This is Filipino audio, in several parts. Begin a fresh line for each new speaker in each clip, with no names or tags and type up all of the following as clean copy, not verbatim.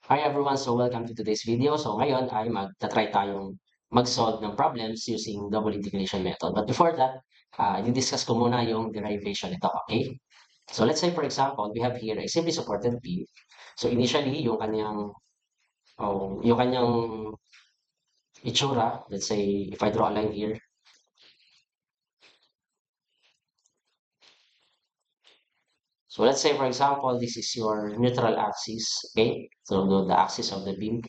Hi everyone, so welcome to today's video. So ngayon ay magta-try tayong mag-solve ng problems using double integration method. But before that, i-discuss ko muna yung derivation nito, okay? So let's say for example, we have here a simply supported beam. So initially, yung kanyang itsura, let's say if I draw a line here. So let's say for example, this is your neutral axis, okay? So the axis of the beam.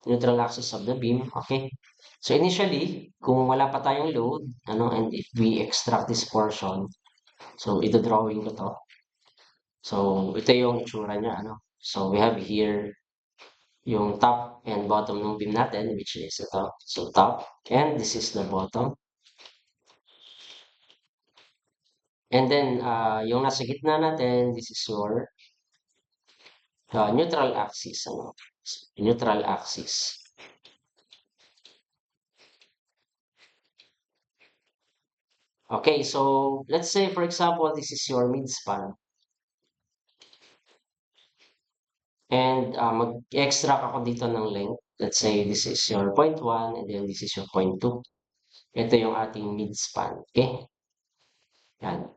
Neutral axis of the beam, okay? So initially, kung wala pa tayong load, and if we extract this portion, so ito drawing ko to. So ito yung itsura niya, So we have here yung top and bottom ng beam natin, which is ito. So top, and this is the bottom. And then, yung nasa gitna natin, this is your neutral axis, Neutral axis. Okay, so let's say for example, this is your midspan. And mag-extract ako dito ng length. Let's say this is your point 1 and then this is your point 2. Ito yung ating midspan. Okay? Yan.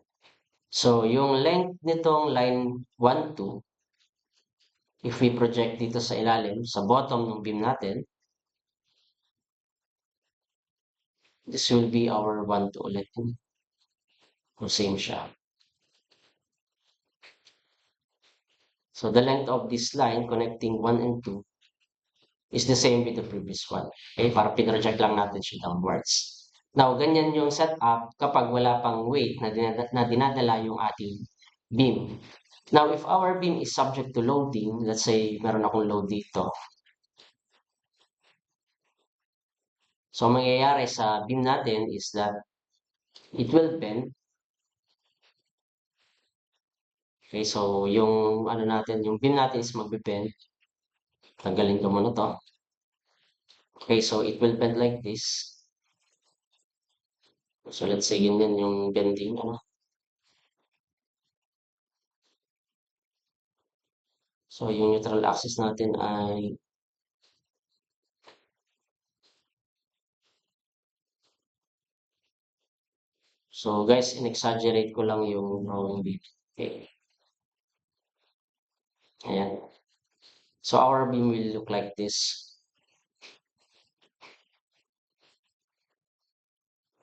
So, yung length nitong line 1, 2, if we project dito sa ilalim, sa bottom ng beam natin, this will be our 1, 2 ulit. So, same siya. So, the length of this line connecting 1 and 2 is the same with the previous one. Okay? Para pinroject lang natin siya downwards. Now, ganyan yung setup kapag wala pang weight na dinadala yung ating beam. Now, if our beam is subject to loading, let's say meron akong load dito. So, ang mangyayari sa beam natin is that it will bend. Okay, so yung yung beam natin is magbe-bend. Tanggalin ko muna to. Okay, so it will bend like this. So, let's say yun din yung bending, So, yung neutral axis natin ay so guys, in-exaggerate ko lang yung drawing dito. Okay. Ayan. So our beam will look like this.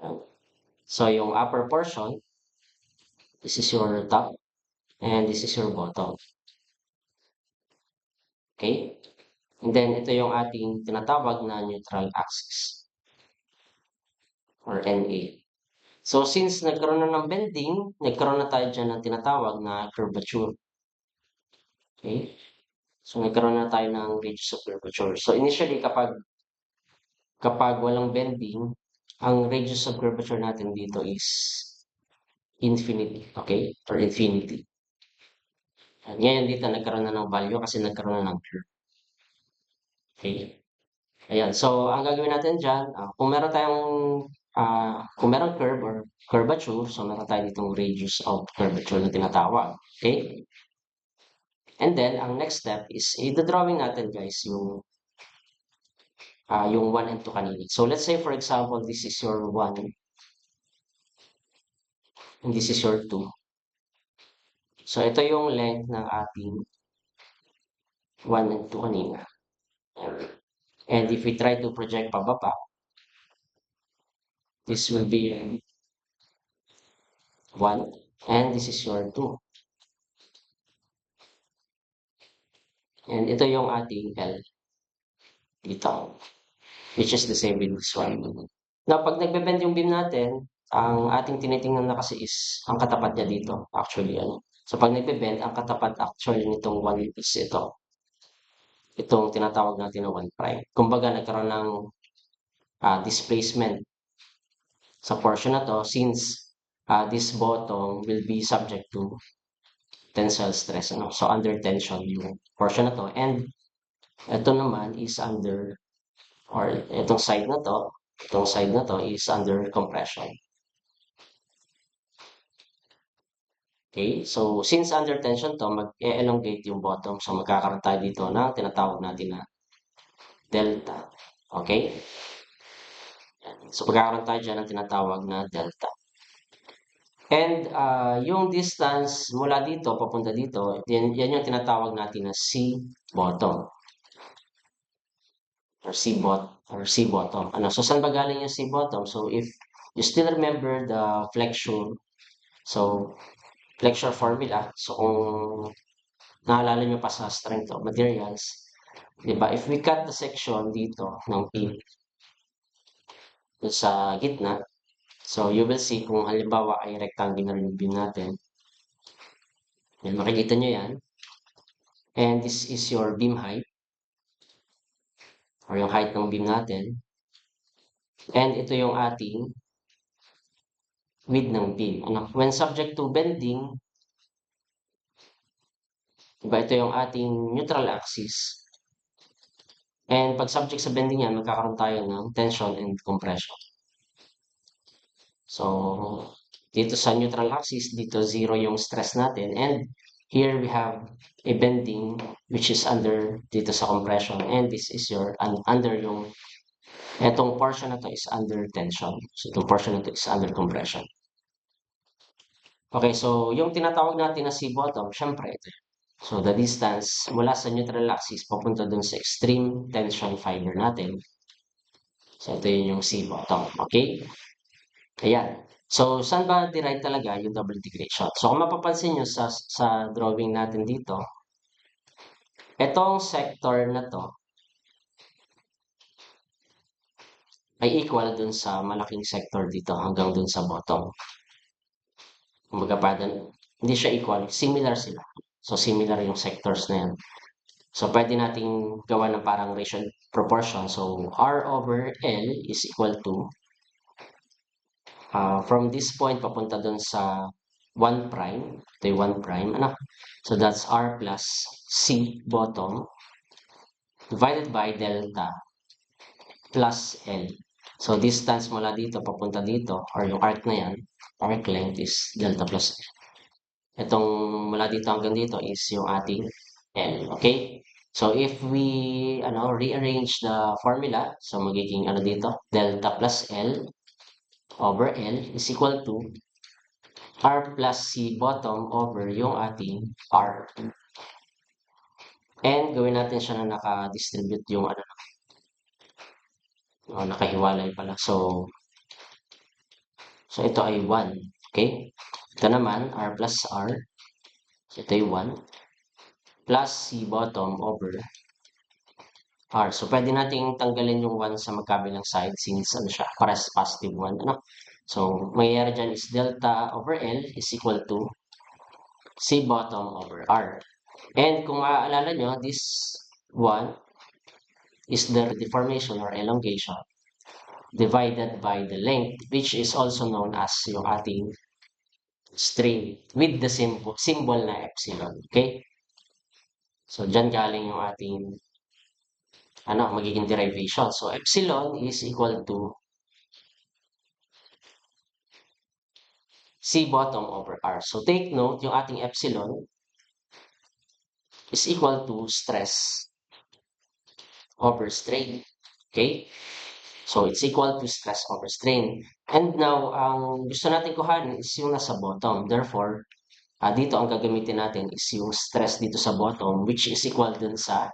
Ayan. So yung upper portion, this is your top, and this is your bottom. Okay? And then ito yung ating tinatawag na neutral axis or NA. So since nagkaroon na ng bending, nagkaroon na tayo dyan ng tinatawag na curvature. Okay? So nagkaroon na tayo ng radius of curvature. So initially kapag walang bending, ang radius of curvature natin dito is infinity, okay? Or infinity. Ngayon dito nagkaroon na ng value kasi nagkaroon na ng curve. Okay? Ayan. So, ang gagawin natin dyan, kung meron curve or curvature, so meron tayo ditong radius of curvature na tinatawag. Okay? And then, ang next step is, i-drawing natin guys yung 1 and 2 kanina. So, let's say for example, this is your 1 and this is your 2. So, ito yung length ng ating 1 and 2 kanina. And if we try to project pababa, this will be 1 and this is your 2. And ito yung ating L dito, which is the same with this one. Now, pag nagbe-bend yung beam natin, ang ating tinitingnan na kasi is ang katapat niya dito, actually. So, pag nagbe-bend, ang katapat actually nitong 1 is ito. Itong tinatawag natin na 1 prime. Kumbaga, nagkaroon ng displacement sa portion na to since this bottom will be subject to tensile stress. So, under tension yung portion na to. And ito naman is under, or itong side na to is under compression. Okay? So, since under tension to, mag-elongate yung bottom. So, magkakaroon tayo dito ng tinatawag natin na delta. Okay? So, magkakaroon tayo dyan ng tinatawag na delta. And yung distance mula dito, papunta dito, yan yung tinatawag natin na C bottom. Or C bottom. Ano? So, saan ba galing yung C bottom? So, if you still remember the flexure, so, flexure formula, so kung naalala nyo pa sa strength of materials, di ba? If we cut the section dito ng P sa gitna, so you will see kung halimbawa ay rectangular yung beam natin. Yan, makikita nyo yan. And this is your beam height or yung height ng beam natin. And ito yung ating width ng beam. Ano? When subject to bending, diba, ito yung ating neutral axis. And pag subject sa bending yan, magkakaroon tayo ng tension and compression. So, dito sa neutral axis, dito 0 yung stress natin. And here we have a bending which is under dito sa compression. And this is your under yung etong portion na to is under tension. So, itong portion na to is under compression. Okay, so yung tinatawag natin na C bottom, syempre ito. So, the distance mula sa neutral axis papunta dun sa extreme tension fiber natin. So, ito yun yung C bottom. Okay? Ayan. So, saan ba derive talaga yung double integration? So, kung mapapansin nyo sa drawing natin dito, itong sector na to ay equal dun sa malaking sector dito hanggang dun sa bottom. Kumbaga parang hindi siya equal, similar sila. So, similar yung sectors na yan. So, pwede nating gawa ng parang ratio proportion. So, R over L is equal to from this point papunta dun sa 1 prime, ito yung 1 prime, ano? So that's R plus C bottom divided by delta plus L. So distance mula dito papunta dito or yung arc na yan, arc length is delta plus L. Itong mula dito hanggang dito is yung ating L, okay? So if we rearrange the formula, so magiging ano dito, delta plus L over L is equal to R plus C bottom over yung ating R. And gawin natin siya na naka-distribute yung nakahiwalay pala. So ito ay 1. Okay? Ito naman, R plus R. So ito ay 1. Plus C bottom over R. So pwede nating tanggalin yung 1 sa magkabilang side since ano siya, para sa positive 1. Ano? So, mangyayari dyan is delta over L is equal to C bottom over R. And kung maaalala nyo, this 1 is the deformation or elongation divided by the length, which is also known as yung ating strain with the symbol na epsilon. Okay? So, dyan galing yung ating magiging derivation. So, epsilon is equal to C bottom over R. So, take note, yung ating epsilon is equal to stress over strain. Okay? So, it's equal to stress over strain. And now, ang gusto natin kuhanin is yung nasa bottom. Therefore, dito ang gagamitin natin is yung stress dito sa bottom, which is equal dun sa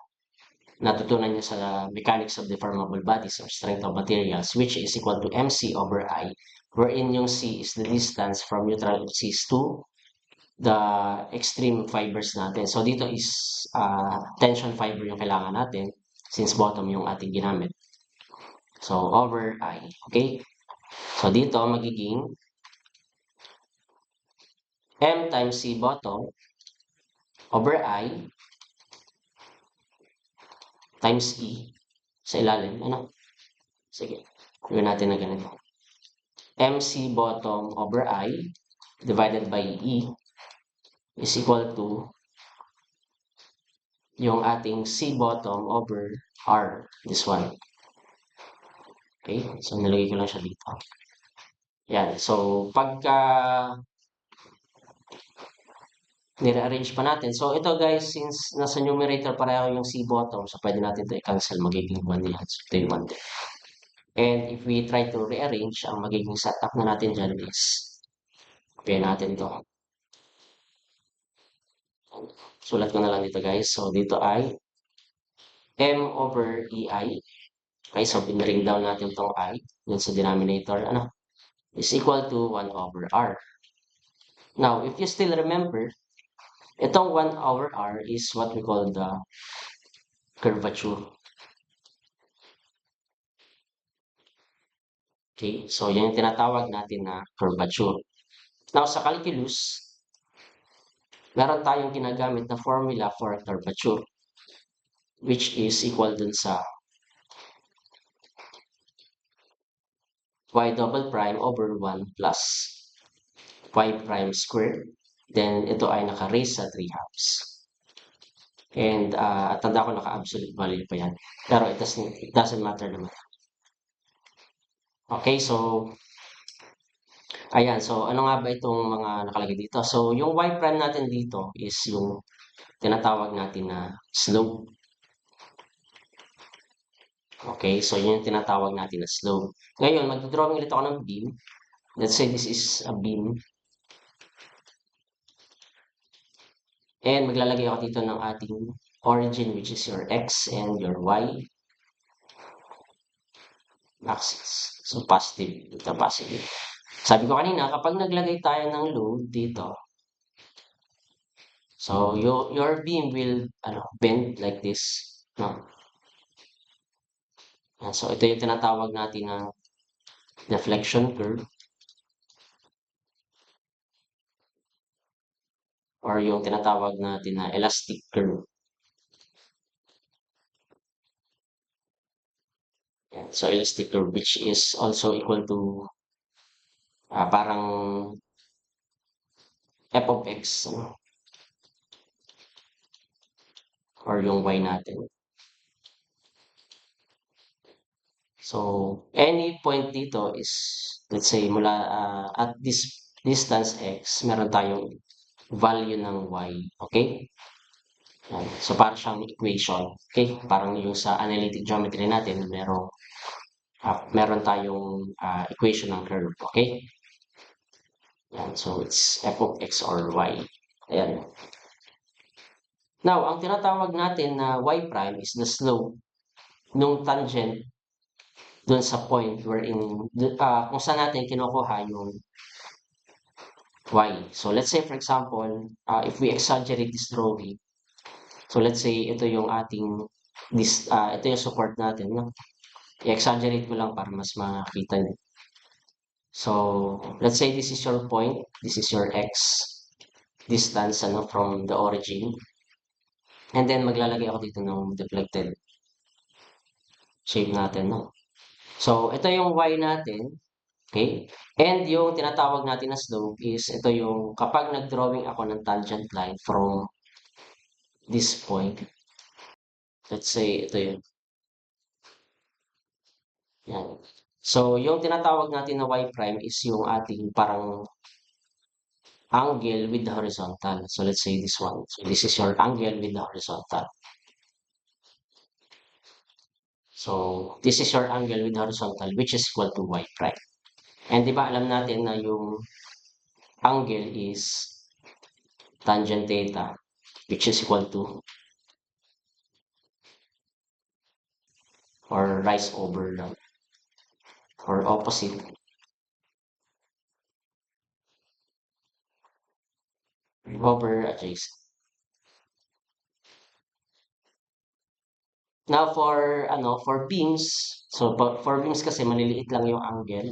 natutunan nyo sa mechanics of deformable bodies or strength of materials, which is equal to mc over I, wherein yung c is the distance from neutral axis to the extreme fibers natin. So, dito is tension fiber yung kailangan natin since bottom yung ating ginamit. So, over I. Okay? So, dito magiging M times C bottom over I times E sa ilalim. Ano? Sige. Gawin natin na ganito. MC bottom over I divided by E is equal to yung ating C bottom over R. This one. Okay? So, nilagay ko lang siya dito. Yan. So, pagka nire-arrange pa natin. So, ito guys, since nasa numerator pareho yung C bottom, so pwede natin ito i-cancel. Magiging 1 yan. So, ito yung 1 din. And if we try to rearrange, ang magiging setup na natin dyan is, copy natin to. Sulat ko na lang dito guys. So, dito ay M over EI. Okay, so bring down natin tong I dun sa denominator. Ano? Is equal to 1 over R. Now, if you still remember, itong 1 over R is what we call the curvature. Okay, so yan yung tinatawag natin na curvature. Now, sa calculus, meron tayong ginagamit na formula for curvature, which is equal dun sa y double prime over 1 plus y prime squared. Then, ito ay naka-raise sa 3 halves. And, tanda ko naka-absolute value pa yan. Pero it doesn't matter naman. Okay, so, ayan. So, ano nga ba itong mga nakalagay dito? So, yung y prime natin dito is yung tinatawag natin na slope. Okay, so yun yung tinatawag natin na slope. Ngayon, mag-drawing ulit ako ng beam. Let's say this is a beam. And maglalagay ako dito ng ating origin, which is your x and your y axis. So, positive. Ito positive. Sabi ko kanina, kapag naglagay tayo ng load dito, so your beam will bend like this. No? So, ito yung tinatawag natin na deflection curve. Or yung tinatawag natin na elastic curve. So, elastic curve, which is also equal to parang f of x, or yung y natin. So, any point dito is, let's say, mula at this distance x, meron tayong value ng y. Okay? Yan. So, parang siyang equation. Okay? Parang yung sa analytic geometry natin, meron tayong equation ng curve. Okay? Yan. So, it's f of x or y. Ayan. Now, ang tinatawag natin na y prime is the slope nung tangent dun sa point wherein kung saan natin kinukuha yung y. So, let's say for example, if we exaggerate this drawing, so let's say ito yung ating, ito yung support natin, no? I-exaggerate ko lang para mas makita niyo. So, let's say this is your point, this is your x distance from the origin. And then, maglalagay ako dito ng deflected shape natin, no? So, ito yung y natin. Okay? And yung tinatawag natin na slope is ito yung kapag nag-drawing ako ng tangent line from this point. Let's say ito yun. Yan. So, yung tinatawag natin na y prime is yung ating parang angle with the horizontal. So, let's say this one. So, this is your angle with the horizontal. So, this is your angle with the horizontal, which is equal to y prime. And di ba alam natin na yung angle is tangent theta, which is equal to, or rise over lang, or opposite, over adjacent. Now for beams, so for beams kasi maliliit lang yung angle.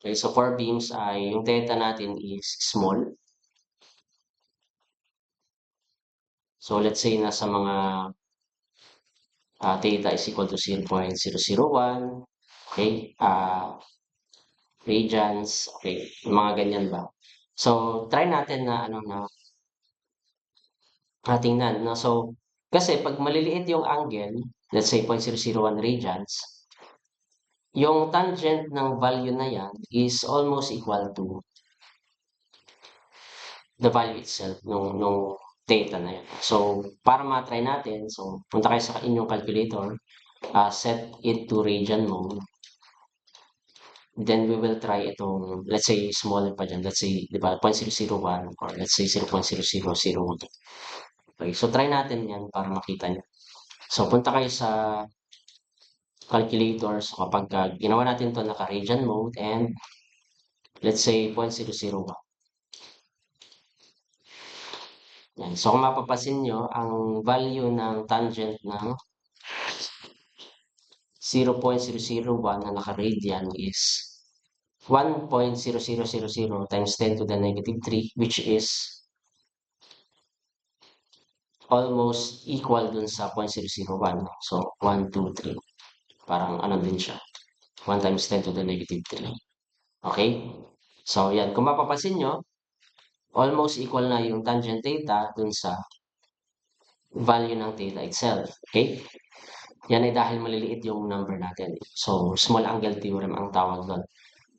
Okay, so for beams ay yung theta natin is small. So let's say nasa mga theta is equal to 0.001, okay? Radians, okay? Yung mga ganyan ba? So try natin na tingnan, no? So Kasi pag maliliit yung angle, let's say 0.001 radians, yung tangent ng value na yan is almost equal to the value itself nung theta na yan. So, para matry natin, so punta kayo sa inyong calculator, set it to radian mode. Then we will try itong, let's say, smaller pa dyan. Let's say, di ba, 0.001 or let's say 0.0001. Okay, so try natin yan para makita nyo. So, punta kayo sa calculator. So, kapag ginawa natin to naka-radian mode and let's say 0.001. Yan. So, kung mapapasin nyo, ang value ng tangent ng 0.001 na naka-radian is 1.0000 times 10 to the negative 3, which is almost equal dun sa 0.001. So, 1, 2, 3. Parang ano din siya. 1 times 10 to the negative 3. Okay? So, yan. Kung mapapansin nyo, almost equal na yung tangent theta dun sa value ng theta itself. Okay? Yan ay dahil maliliit yung number natin. So, small angle theorem ang tawag doon.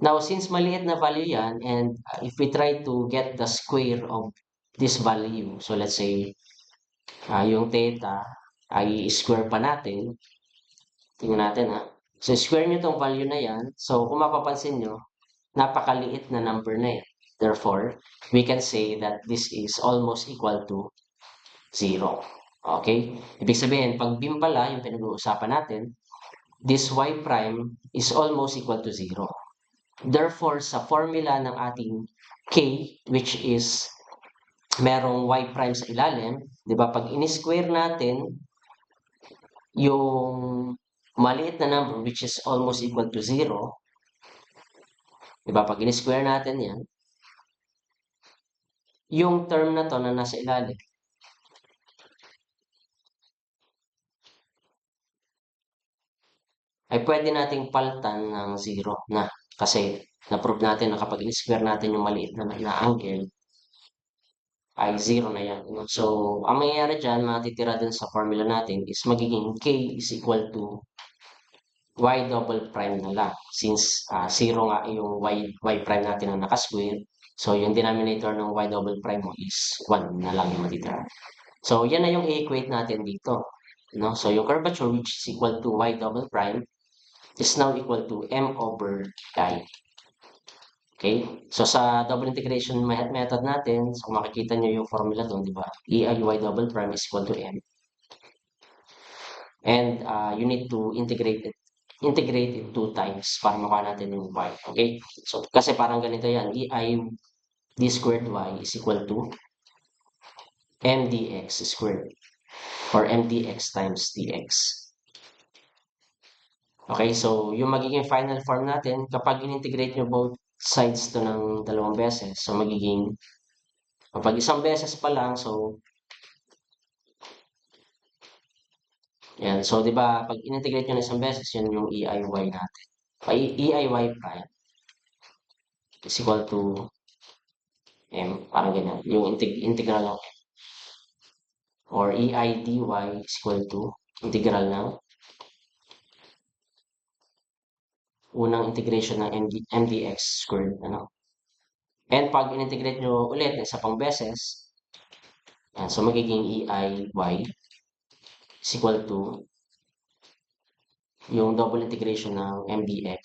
Now, since maliit na value yan, and if we try to get the square of this value, so let's say, yung theta ay square pa natin. Tingnan natin ha. So, square nyo tong value na yan. So, kung mapapansin nyo, napakaliit na number na yan. Therefore, we can say that this is almost equal to 0. Okay? Ibig sabihin, pag beam pala, yung pinag-uusapan natin, this y prime is almost equal to 0. Therefore, sa formula ng ating k, which is merong y prime sa ilalim, di ba? Pag in-square natin yung maliit na number, which is almost equal to 0, di ba? Pag in-square natin yan, yung term na to na nasa ilalim, ay pwede nating palitan ng 0 na. Kasi, na-prove natin na kapag in-square natin yung maliit na angle, ay 0 na yan. So, ang mangyayari dyan, matitira dun sa formula natin is magiging k is equal to y double prime na lang. Since 0 nga yung y prime natin na nakasquare, so yung denominator ng y double prime mo is 1 na lang yung matitira. So, yan na yung i-equate natin dito. No? So, yung curvature which is equal to y double prime is now equal to m over I. Okay? So, sa double integration method natin, so makikita nyo yung formula doon, di ba? EIY double prime is equal to m. And you need to integrate it 2 times para makuha natin yung y. Okay? So, kasi parang ganito yan. EI d squared y is equal to mdx squared or mdx times dx. Okay, so yung magiging final form natin, kapag in-integrate nyo both sides to ng dalawang beses, so magiging, kapag isang beses pa lang, so, yan. So, di ba, pag in-integrate nyo na isang beses, yun yung EIY natin. EIY prime is equal to M, parang ganyan. Yung integral ng M. Or EIDY is equal to integral ng unang integration ng MDX squared, ano. And pag in-integrate nyo ulit ng isa pang beses, yan, so magiging EIY is equal to yung double integration ng MDX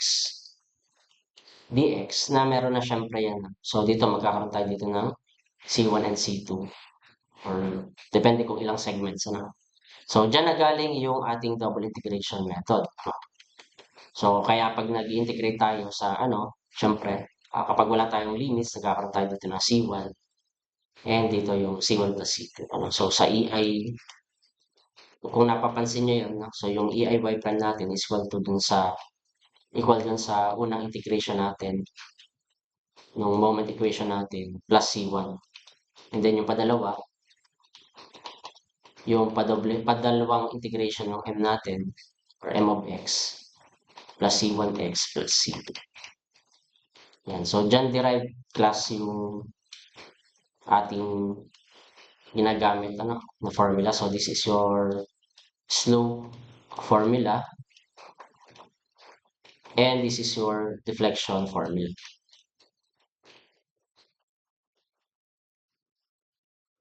dx na meron na syempre yan. So dito magkakaroon tayo dito ng C1 and C2 or depende kung ilang segments, ano. So dyan na galing yung ating double integration method. So kaya pag nag-integrate tayo sa ano, syempre kapag wala tayong limits, nagkakaroon tayo dito ng C1 and dito yung C1 plus C2. Ano. So sa EI, kung napapansin nyo yun, no? So yung EIY prime natin is equal dun sa unang integration natin ng moment equation natin plus C1. And then yung padalawa, yung padalawang integration ng M natin or M of X plus C1X plus C2. Yan. So, dyan derived class yung ating ginagamit na formula. So this is your slope formula and this is your deflection formula.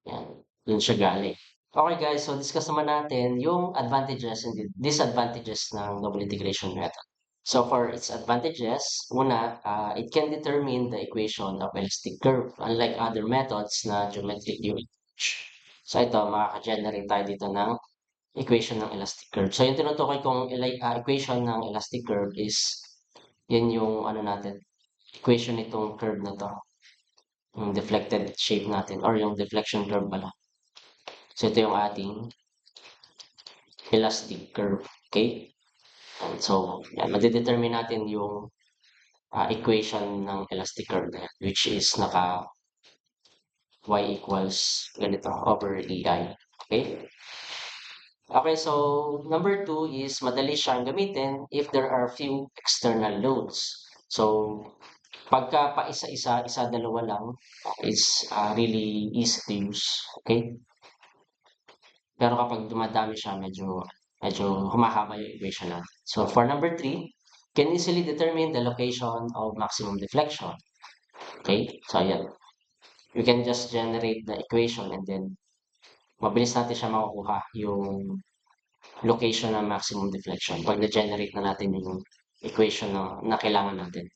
Yan, dun siya galing. Okay guys, so discuss naman natin yung advantages and disadvantages ng double integration method. So for its advantages, una, it can determine the equation of elastic curve unlike other methods na geometric unit. So ito, makaka-generate tayo dito ng equation ng elastic curve. So yung tinutukoy kong equation ng elastic curve is yan yung ano natin, equation nitong curve na to, yung deflected shape natin or yung deflection curve pala. So ito yung ating elastic curve. Okay? So, yan, madedetermine natin yung equation ng elastic curve na yan, which is naka y equals ganito over EI. Okay? Okay, so number 2 is madali siyang gamitin if there are few external loads. So, pagka pa isa-isa, dalawa lang, is really easy to use. Okay? Pero kapag dumadami siya, medyo humahaba yung equation natin. So for number 3, can easily determine the location of maximum deflection. Okay? So ayan. We can just generate the equation and then mabilis natin siya makukuha yung location ng maximum deflection pag na-generate na natin yung equation na kailangan natin.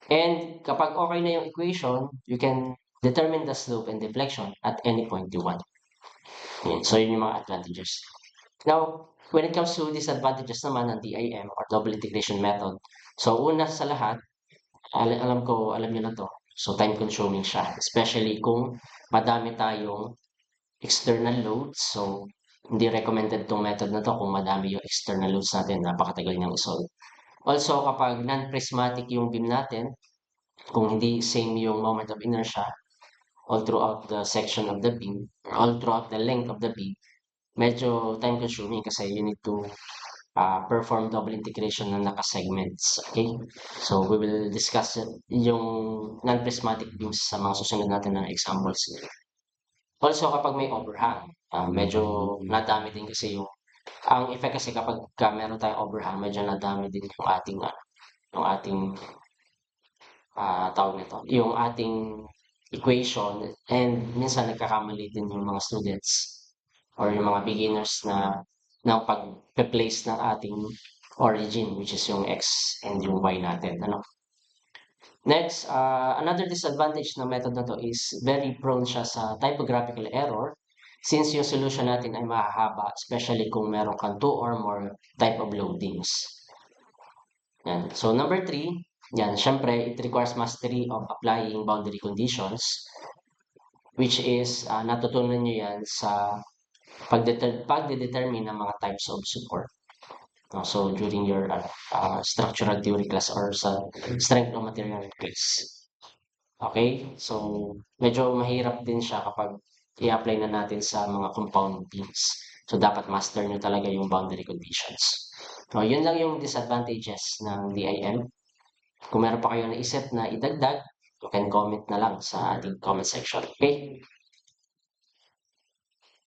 And kapag okay na yung equation, you can determine the slope and deflection at any point you want. Yan. So yun yung mga advantages. Now, when it comes to disadvantages naman ng DIM or double integration method, so una sa lahat, alam niyo na to. So time consuming siya, especially kung madami tayong external loads. So hindi recommended tong method na to kung madami yung external loads natin, napakatagal niyang isolve. Also, kapag non-prismatic yung beam natin, kung hindi same yung moment of inertia all throughout the section of the beam, or all throughout the length of the beam, medyo time consuming kasi you need to perform double integration ng naka-segments. Okay? So, we will discuss yung non-prismatic beams sa mga susunod natin na examples. Also, kapag may overhang, medyo nadami din kasi ang effect kasi kapag meron tayong overhang, medyo nadami din yung ating tawag nito, yung ating equation and minsan nagkakamali din yung mga students or yung mga beginners na ng pag-place ng ating origin which is yung x and yung y natin. Next, another disadvantage ng method na to is very prone siya sa typographical error since yung solution natin ay mahahaba especially kung meron kang 2 or more type of loadings. Yan. So number 3, yan, syempre, it requires mastery of applying boundary conditions which is natutunan nyo yan sa pagdedetermine ng mga types of support. So during your structural theory class or sa strength of material class. Okay? So medyo mahirap din siya kapag i-apply na natin sa mga compound beams. So dapat master nyo talaga yung boundary conditions. So yun lang yung disadvantages ng DIM. Kung meron pa kayo naisip na idagdag, you can comment na lang sa ating comment section. Okay?